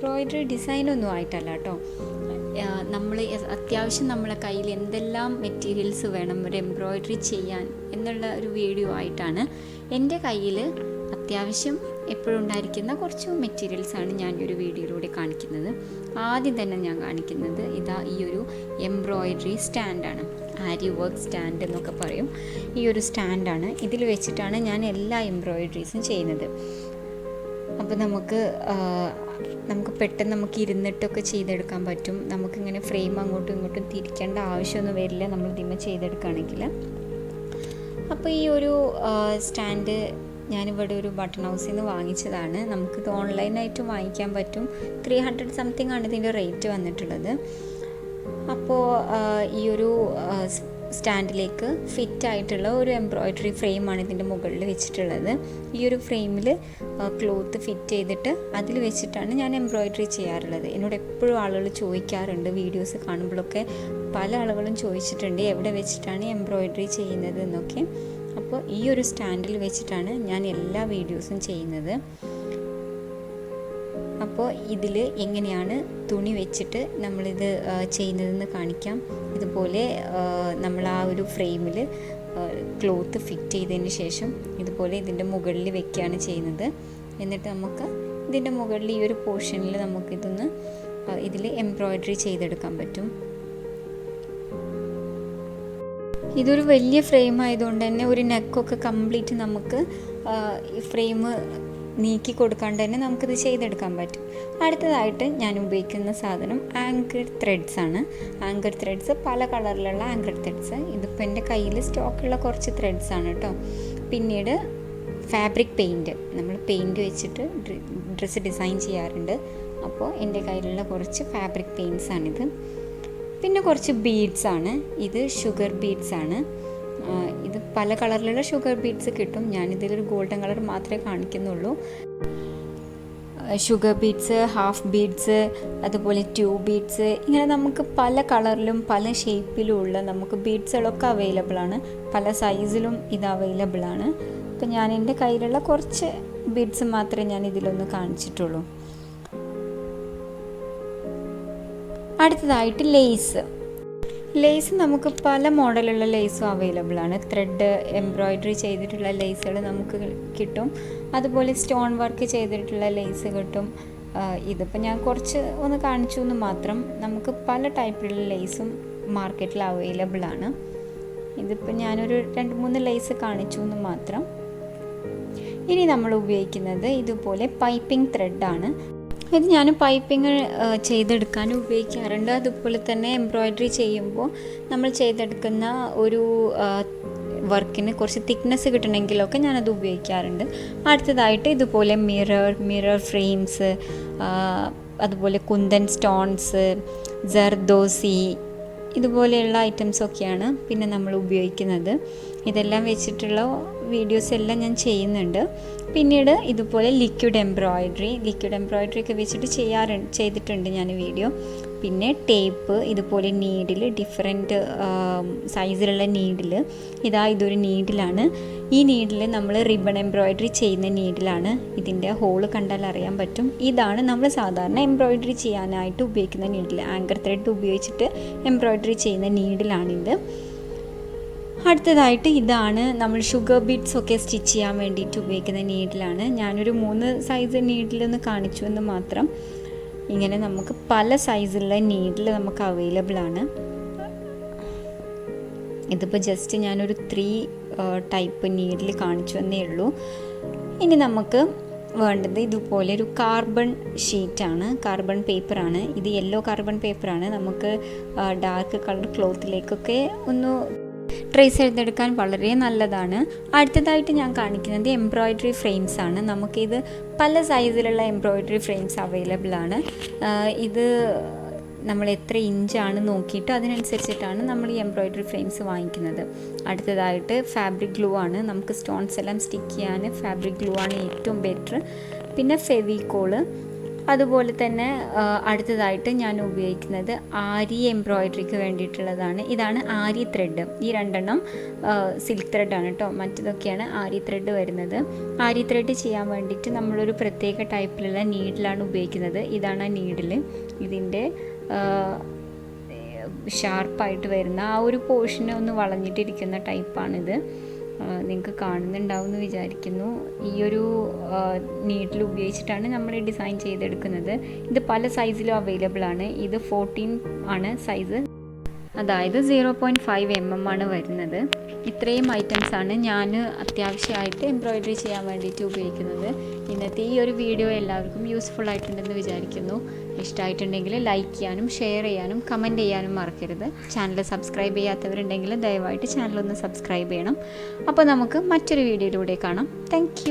Embroidery ഡിസൈനൊന്നും ആയിട്ടല്ല കേട്ടോ. നമ്മൾ അത്യാവശ്യം നമ്മളെ കയ്യിൽ എന്തെല്ലാം മെറ്റീരിയൽസ് വേണം ഒരു എംബ്രോയ്ഡറി ചെയ്യാൻ എന്നുള്ള ഒരു വീഡിയോ ആയിട്ടാണ്. എൻ്റെ കയ്യിൽ അത്യാവശ്യം എപ്പോഴും ഉണ്ടായിരിക്കുന്ന കുറച്ച് മെറ്റീരിയൽസാണ് ഞാൻ ഈ ഒരു വീഡിയോയിലൂടെ കാണിക്കുന്നത്. ആദ്യം തന്നെ ഞാൻ കാണിക്കുന്നത് ഇതാ ഈ ഒരു എംബ്രോയ്ഡറി സ്റ്റാൻഡാണ്. ആരി വർക്ക് സ്റ്റാൻഡ് എന്നൊക്കെ പറയും. ഈ ഒരു സ്റ്റാൻഡാണ്. ഇതിൽ വെച്ചിട്ടാണ് ഞാൻ എല്ലാ എംബ്രോയ്ഡറീസും ചെയ്യുന്നത്. അപ്പോൾ നമുക്ക് പെട്ടെന്ന് നമുക്ക് ഇരുന്നിട്ടൊക്കെ ചെയ്തെടുക്കാൻ പറ്റും. നമുക്കിങ്ങനെ ഫ്രെയിം അങ്ങോട്ടും ഇങ്ങോട്ടും തിരിക്കേണ്ട ആവശ്യമൊന്നും വരില്ല നമ്മൾ ഇതിന്മേൽ ചെയ്തെടുക്കുകയാണെങ്കിൽ. അപ്പോൾ ഈ ഒരു സ്റ്റാൻഡ് ഞാനിവിടെ ഒരു ബട്ടൺ ഹൗസിൽ നിന്ന് വാങ്ങിച്ചതാണ്. നമുക്കിത് ഓൺലൈനായിട്ട് വാങ്ങിക്കാൻ പറ്റും. 300 സംതിങ് ആണ് ഇതിൻ്റെ റേറ്റ് വന്നിട്ടുള്ളത്. അപ്പോൾ ഈ ഒരു സ്റ്റാൻഡിലേക്ക് ഫിറ്റായിട്ടുള്ള ഒരു എംബ്രോയ്ഡറി ഫ്രെയിമാണ് ഇതിൻ്റെ മുകളിൽ വെച്ചിട്ടുള്ളത്. ഈ ഒരു ഫ്രെയിമിൽ ക്ലോത്ത് ഫിറ്റ് ചെയ്തിട്ട് അതിൽ വെച്ചിട്ടാണ് ഞാൻ എംബ്രോയ്ഡറി ചെയ്യാറുള്ളത്. എന്നോട് എപ്പോഴും ആളുകൾ ചോദിക്കാറുണ്ട്, വീഡിയോസ് കാണുമ്പോഴൊക്കെ പല ആളുകളും ചോദിച്ചിട്ടുണ്ട് എവിടെ വെച്ചിട്ടാണ് എംബ്രോയ്ഡറി ചെയ്യുന്നത് എന്നൊക്കെ. അപ്പോൾ ഈ ഒരു സ്റ്റാൻഡിൽ വെച്ചിട്ടാണ് ഞാൻ എല്ലാ വീഡിയോസും ചെയ്യുന്നത്. അപ്പോൾ ഇതിൽ എങ്ങനെയാണ് തുണി വെച്ചിട്ട് നമ്മളിത് ചെയ്യുന്നതെന്ന് കാണിക്കാം. ഇതുപോലെ നമ്മൾ ആ ഒരു ഫ്രെയിമിൽ ക്ലോത്ത് ഫിറ്റ് ചെയ്തതിന് ശേഷം ഇതുപോലെ ഇതിൻ്റെ മുകളിൽ വെക്കുകയാണ് ചെയ്യുന്നത്. എന്നിട്ട് നമുക്ക് ഇതിൻ്റെ മുകളിൽ ഈ ഒരു പോർഷനിൽ നമുക്കിതൊന്ന് ഇതിൽ എംബ്രോയ്ഡറി ചെയ്തെടുക്കാൻ പറ്റും. ഇതൊരു വലിയ ഫ്രെയിം ആയതുകൊണ്ട് തന്നെ ഒരു നെക്കൊക്കെ കംപ്ലീറ്റ് നമുക്ക് ഈ ഫ്രെയിം നീക്കി കൊടുക്കാണ്ട് തന്നെ നമുക്കിത് ചെയ്തെടുക്കാൻ പറ്റും. അടുത്തതായിട്ട് ഞാൻ ഉപയോഗിക്കുന്ന സാധനം ആങ്കർ ത്രെഡ്സ് ആണ്. ആങ്കർ ത്രെഡ്സ് പല കളറിലുള്ള ആങ്കർ ത്രെഡ്സ്. ഇതിപ്പോൾ എൻ്റെ കയ്യിൽ സ്റ്റോക്കുള്ള കുറച്ച് ത്രെഡ്സ് ആണ് കേട്ടോ. പിന്നീട് ഫാബ്രിക് പെയിൻറ്റ്, നമ്മൾ പെയിൻറ്റ് വെച്ചിട്ട് ഡ്രസ്സ് ഡിസൈൻ ചെയ്യാറുണ്ട്. അപ്പോൾ എൻ്റെ കയ്യിലുള്ള കുറച്ച് ഫാബ്രിക് പെയിൻറ്റ്സ് ആണിത്. പിന്നെ കുറച്ച് ബീഡ്സ് ആണ്. ഇത് ഷുഗർ ബീഡ്സ് ആണ്. ഇത് പല കളറിലുള്ള ഷുഗർ ബീഡ്സ് കിട്ടും. ഞാനിതിലൊരു ഗോൾഡൻ കളർ മാത്രമേ കാണിക്കുന്നുള്ളൂ. ഷുഗർ ബീഡ്സ്, ഹാഫ് ബീഡ്സ്, അതുപോലെ ട്യൂബ് ബീഡ്സ്, ഇങ്ങനെ നമുക്ക് പല കളറിലും പല ഷേപ്പിലും ഉള്ള നമുക്ക് ബീഡ്സുകളൊക്കെ അവൈലബിൾ ആണ്. പല സൈസിലും ഇത് അവൈലബിൾ ആണ്. അപ്പോൾ ഞാൻ എൻ്റെ കയ്യിലുള്ള കുറച്ച് ബീഡ്സ് മാത്രമേ ഞാൻ ഇതിലൊന്ന് കാണിച്ചിട്ടുള്ളൂ. അടുത്തതായിട്ട് ലേസ് നമുക്ക് പല മോഡലുള്ള ലേസും അവൈലബിൾ ആണ്. ത്രെഡ് എംബ്രോയ്ഡറി ചെയ്തിട്ടുള്ള ലേസുകൾ നമുക്ക് കിട്ടും. അതുപോലെ സ്റ്റോൺ വർക്ക് ചെയ്തിട്ടുള്ള ലേസ് കിട്ടും. ഇതിപ്പോൾ ഞാൻ കുറച്ച് ഒന്ന് കാണിച്ചു എന്ന് മാത്രം. നമുക്ക് പല ടൈപ്പിലുള്ള ലേസും മാർക്കറ്റിൽ അവൈലബിൾ ആണ്. ഇതിപ്പോൾ ഞാനൊരു 2-3 ലേസ് കാണിച്ചു എന്ന് മാത്രം. ഇനി നമ്മൾ ഉപയോഗിക്കുന്നത് ഇതുപോലെ പൈപ്പിംഗ് ത്രെഡാണ്. ഇത് ഞാൻ പൈപ്പിംഗ് ചെയ്തെടുക്കാൻ ഉപയോഗിക്കാറുണ്ട്. അതുപോലെ തന്നെ എംബ്രോയ്ഡറി ചെയ്യുമ്പോൾ നമ്മൾ ചെയ്തെടുക്കുന്ന ഒരു വർക്കിന് കുറച്ച് തിക്നെസ് കിട്ടണമെങ്കിലൊക്കെ ഞാനത് ഉപയോഗിക്കാറുണ്ട്. അടുത്തതായിട്ട് ഇതുപോലെ മിറർ ഫ്രെയിംസ്, അതുപോലെ കുന്തൻ സ്റ്റോൺസ്, ജർദോസി, ഇതുപോലെയുള്ള ഐറ്റംസൊക്കെയാണ് പിന്നെ നമ്മൾ ഉപയോഗിക്കുന്നത്. ഇതെല്ലാം വെച്ചിട്ടുള്ള വീഡിയോസ് എല്ലാം ഞാൻ ചെയ്യുന്നുണ്ട്. പിന്നീട് ഇതുപോലെ ലിക്വിഡ് എംബ്രോയ്ഡറി ഒക്കെ വെച്ചിട്ട് ചെയ്തിട്ടുണ്ട് ഞാൻ വീഡിയോ. പിന്നെ ടേപ്പ്, ഇതുപോലെ നീഡിൽ, ഡിഫറെൻറ്റ് സൈസിലുള്ള നീഡിൽ. ഇതൊരു നീഡിലാണ്. ഈ നീഡിൽ നമ്മൾ റിബൺ എംബ്രോയ്ഡറി ചെയ്യുന്ന നീഡിലാണ്. ഇതിൻ്റെ ഹോള് കണ്ടാൽ അറിയാൻ പറ്റും. ഇതാണ് നമ്മൾ സാധാരണ എംബ്രോയ്ഡറി ചെയ്യാനായിട്ട് ഉപയോഗിക്കുന്ന നീഡിൽ. ആങ്കർ ത്രെഡ് ഉപയോഗിച്ചിട്ട് എംബ്രോയ്ഡറി ചെയ്യുന്ന നീഡിലാണിത്. അടുത്തതായിട്ട് ഇതാണ് നമ്മൾ ഷുഗർ ബീഡ്സ് ഒക്കെ സ്റ്റിച്ച് ചെയ്യാൻ വേണ്ടിയിട്ട് ഉപയോഗിക്കുന്ന നീഡിലാണ്. ഞാനൊരു 3 സൈസ് നീഡിലൊന്ന് കാണിച്ചു എന്ന് മാത്രം. ഇങ്ങനെ നമുക്ക് പല സൈസിലുള്ള നീഡിൽ നമുക്ക് അവൈലബിൾ ആണ്. ഇതിപ്പോൾ ജസ്റ്റ് ഞാനൊരു 3 ടൈപ്പ് നീഡിൽ കാണിച്ചു എന്നേ ഉള്ളൂ. ഇനി നമുക്ക് വേണ്ടത് ഇതുപോലെ ഒരു കാർബൺ ഷീറ്റാണ്, കാർബൺ പേപ്പറാണ്. ഇത് യെല്ലോ കാർബൺ പേപ്പറാണ്. നമുക്ക് ഡാർക്ക് കളർ ക്ലോത്തിലേക്കൊക്കെ ഒന്ന് ട്രേസ് ചെയ്തെടുക്കാൻ വളരെ നല്ലതാണ്. അടുത്തതായിട്ട് ഞാൻ കാണിക്കുന്നത് എംബ്രോയ്ഡറി ഫ്രെയിംസ് ആണ്. നമുക്കിത് പല സൈസിലുള്ള എംബ്രോയ്ഡറി ഫ്രെയിംസ് അവൈലബിൾ ആണ്. ഇത് നമ്മൾ എത്ര ഇഞ്ചാണ് നോക്കിയിട്ട് അതിനനുസരിച്ചിട്ടാണ് നമ്മൾ ഈ എംബ്രോയ്ഡറി ഫ്രെയിംസ് വാങ്ങിക്കുന്നത്. അടുത്തതായിട്ട് ഫാബ്രിക് ഗ്ലൂ ആണ്. നമുക്ക് സ്റ്റോൺസ് എല്ലാം സ്റ്റിക്ക് ചെയ്യാൻ ഫാബ്രിക് ഗ്ലൂ ആണ് ഏറ്റവും ബെറ്റർ. പിന്നെ ഫെവിക്കോള്, അതുപോലെ തന്നെ അടുത്തതായിട്ട് ഞാൻ ഉപയോഗിക്കുന്നത് ആരി എംബ്രോയ്ഡറിക്ക് വേണ്ടിയിട്ടുള്ളതാണ്. ഇതാണ് ആരി ത്രെഡ്. ഈ രണ്ടെണ്ണം സിൽക്ക് ത്രെഡാണ് കേട്ടോ, മറ്റതൊക്കെയാണ് ആരി ത്രെഡ് വരുന്നത്. ആരി ത്രെഡ് ചെയ്യാൻ വേണ്ടിയിട്ട് നമ്മളൊരു പ്രത്യേക ടൈപ്പിലുള്ള നീഡിലാണ് ഉപയോഗിക്കുന്നത്. ഇതാണ് ആ നീഡിൽ. ഇതിൻ്റെ ഷാർപ്പായിട്ട് വരുന്ന ആ ഒരു പോർഷന് ഒന്ന് വളഞ്ഞിട്ടിരിക്കുന്ന ടൈപ്പാണിത്. നിങ്ങൾക്ക് കാണുന്നുണ്ടാവും എന്ന് വിചാരിക്കുന്നു. ഈ ഒരു നീഡിൽ ഉപയോഗിച്ചിട്ടാണ് നമ്മൾ ഡിസൈൻ ചെയ്തെടുക്കുന്നത്. ഇത് പല സൈസിലും അവൈലബിൾ ആണ്. ഇത് 14 ആണ് സൈസ്, അതായത് 0.5 mm ആണ് വരുന്നത്. ഇത്രയും ഐറ്റംസാണ് ഞാൻ അത്യാവശ്യമായിട്ട് എംബ്രോയ്ഡറി ചെയ്യാൻ വേണ്ടിയിട്ട് ഉപയോഗിക്കുന്നത്. ഇന്നത്തെ ഈ ഒരു വീഡിയോ എല്ലാവർക്കും യൂസ്ഫുൾ ആയിട്ടുണ്ടെന്ന് വിചാരിക്കുന്നു. ഇഷ്ടമായിട്ടുണ്ടെങ്കിൽ ലൈക്ക് ചെയ്യാനും ഷെയർ ചെയ്യാനും കമൻറ്റ് ചെയ്യാനും മറക്കരുത്. ചാനൽ സബ്സ്ക്രൈബ് ചെയ്യാത്തവരുണ്ടെങ്കിൽ ദയവായിട്ട് ചാനലൊന്ന് സബ്സ്ക്രൈബ് ചെയ്യണം. അപ്പോൾ നമുക്ക് മറ്റൊരു വീഡിയോയിലൂടെ കാണാം. താങ്ക്